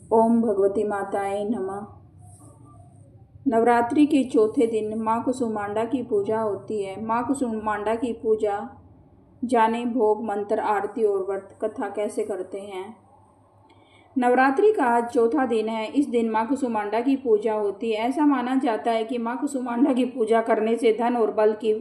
ओम भगवती माताए नमः। नवरात्रि के चौथे दिन माँ कुसुमांडा की पूजा होती है। माँ कुसुमांडा की पूजा जाने भोग, मंत्र, आरती और व्रत कथा कैसे करते हैं। नवरात्रि का आज चौथा दिन है। इस दिन माँ कुसुमांडा की पूजा होती है। ऐसा माना जाता है कि माँ कुसुमांडा की पूजा करने से धन और बल की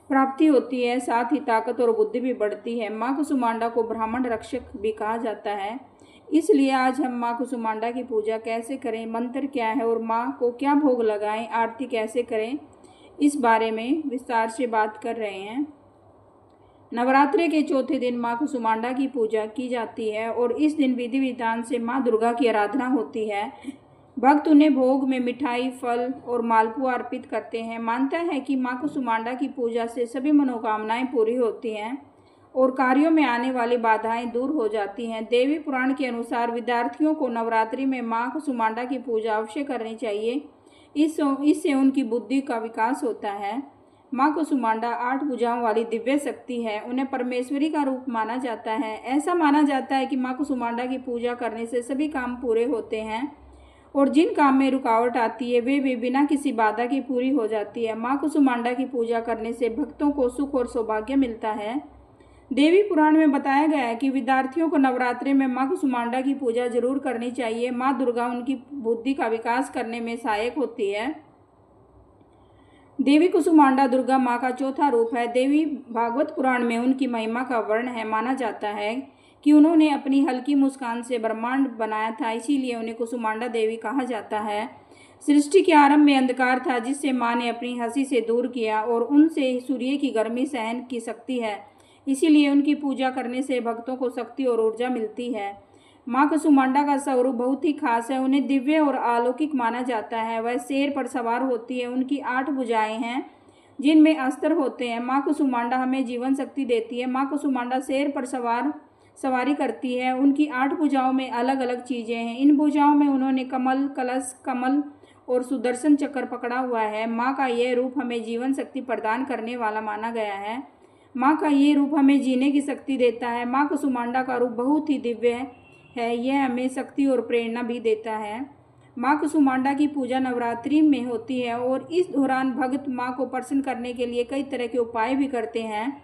प्राप्ति होती है, साथ ही ताकत और बुद्धि भी बढ़ती है। माँ कुसुमांडा को ब्राह्मण रक्षक भी कहा जाता है। इसलिए आज हम माँ कुसुमांडा की पूजा कैसे करें, मंत्र क्या है और माँ को क्या भोग लगाएं, आरती कैसे करें, इस बारे में विस्तार से बात कर रहे हैं। नवरात्रि के चौथे दिन माँ कुसुमांडा की पूजा की जाती है और इस दिन विधि विधान से माँ दुर्गा की आराधना होती है। भक्त उन्हें भोग में मिठाई, फल और मालपुआ अर्पित करते हैं। मानता है कि माँ कुसुमांडा की पूजा से सभी मनोकामनाएं पूरी होती हैं और कार्यों में आने वाली बाधाएं दूर हो जाती हैं। देवी पुराण के अनुसार विद्यार्थियों को नवरात्रि में माँ कुसुमांडा की पूजा अवश्य करनी चाहिए। इससे उनकी बुद्धि का विकास होता है। माँ कुसुमांडा 8 भुजाओं वाली दिव्य शक्ति है। उन्हें परमेश्वरी का रूप माना जाता है। ऐसा माना जाता है कि माँ कुसुमांडा की पूजा करने से सभी काम पूरे होते हैं और जिन काम में रुकावट आती है वे भी बिना किसी बाधा की पूरी हो जाती है। माँ कुसुमांडा की पूजा करने से भक्तों को सुख और सौभाग्य मिलता है। देवी पुराण में बताया गया है कि विद्यार्थियों को नवरात्रि में माँ कुसुमांडा की पूजा जरूर करनी चाहिए। माँ दुर्गा उनकी बुद्धि का विकास करने में सहायक होती है। देवी कुसुमांडा दुर्गा माँ का चौथा रूप है। देवी भागवत पुराण में उनकी महिमा का वर्ण है। माना जाता है कि उन्होंने अपनी हल्की मुस्कान से ब्रह्मांड बनाया था, इसीलिए उन्हें कुसुमांडा देवी कहा जाता है। सृष्टि के आरंभ में अंधकार था, जिससे माँ ने अपनी हंसी से दूर किया और उनसे सूर्य की गर्मी सहन की शक्ति है। इसीलिए उनकी पूजा करने से भक्तों को शक्ति और ऊर्जा मिलती है। माँ कुसुमांडा का स्वरूप बहुत ही खास है। उन्हें दिव्य और अलौकिक माना जाता है। वह शेर पर सवार होती है। उनकी 8 भुजाएं हैं जिनमें अस्त्र होते हैं। माँ कुसुमांडा हमें जीवन शक्ति देती है। माँ कुसुमांडा शेर पर सवारी करती है। उनकी 8 भुजाओं में अलग अलग चीजें हैं। इन भुजाओं में उन्होंने कमल, कलश, कमल और सुदर्शन चक्र पकड़ा हुआ है। माँ का यह रूप हमें जीवन शक्ति प्रदान करने वाला माना गया है। माँ का ये रूप हमें जीने की शक्ति देता है। माँ कुसुमांडा का रूप बहुत ही दिव्य है। यह हमें शक्ति और प्रेरणा भी देता है। माँ कुसुमांडा की पूजा नवरात्रि में होती है और इस दौरान भक्त माँ को प्रसन्न करने के लिए कई तरह के उपाय भी करते हैं।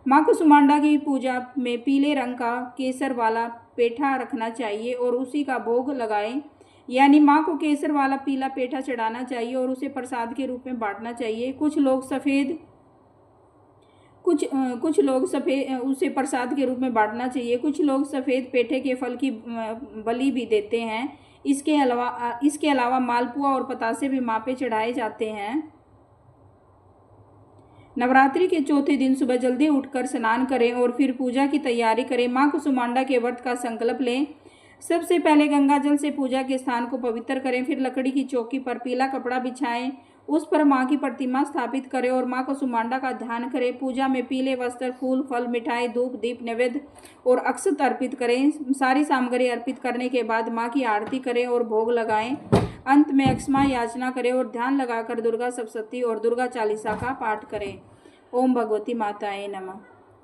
माँ कुसुमांडा की पूजा में पीले रंग का केसर वाला पेठा रखना चाहिए और उसी का भोग लगाएं। यानी माँ को केसर वाला पीला पेठा चढ़ाना चाहिए और उसे प्रसाद के रूप में बांटना चाहिए। कुछ लोग उसे प्रसाद के रूप में बांटना चाहिए। कुछ लोग सफ़ेद पेठे के फल की बलि भी देते हैं। इसके अलावा मालपुआ और पतासे भी माँ पे चढ़ाए जाते हैं। नवरात्रि के चौथे दिन सुबह जल्दी उठकर स्नान करें और फिर पूजा की तैयारी करें। माँ कुसुमांडा के व्रत का संकल्प लें। सबसे पहले गंगा जल से पूजा के स्थान को पवित्र करें। फिर लकड़ी की चौकी पर पीला कपड़ा बिछाएं, उस पर माँ की प्रतिमा स्थापित करें और माँ कुसुमांडा का ध्यान करें। पूजा में पीले वस्त्र, फूल, फल, मिठाई, धूप, दीप, नैवेद्य और अक्षत अर्पित करें। सारी सामग्री अर्पित करने के बाद माँ की आरती करें और भोग लगाएं। अंत में क्षमा याचना करें और ध्यान लगाकर दुर्गा सप्तशती और दुर्गा चालीसा का पाठ करें। ओम भगवती माताए नमः।